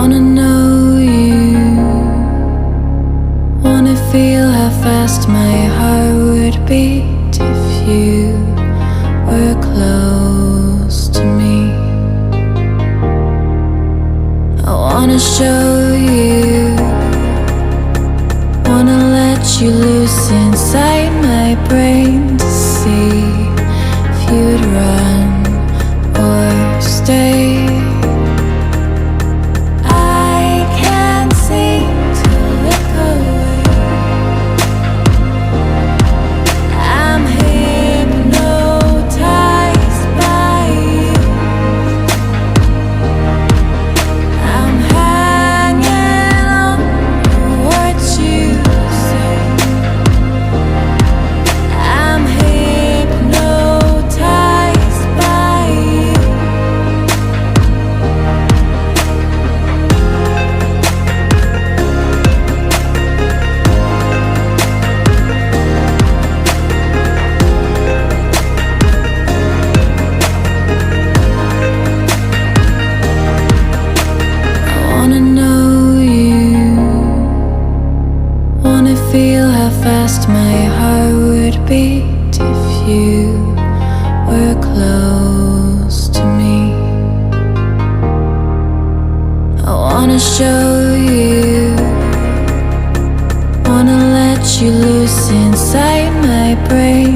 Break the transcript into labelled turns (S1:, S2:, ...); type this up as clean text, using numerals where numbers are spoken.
S1: wanna know you, wanna feel how fast my heart would beat if you were close to me. I wanna show you, wanna let you loose inside my brain to see if you'd run or stay. Feel how fast my heart would beat if you were close to me. I wanna show you, wanna let you loose inside my brain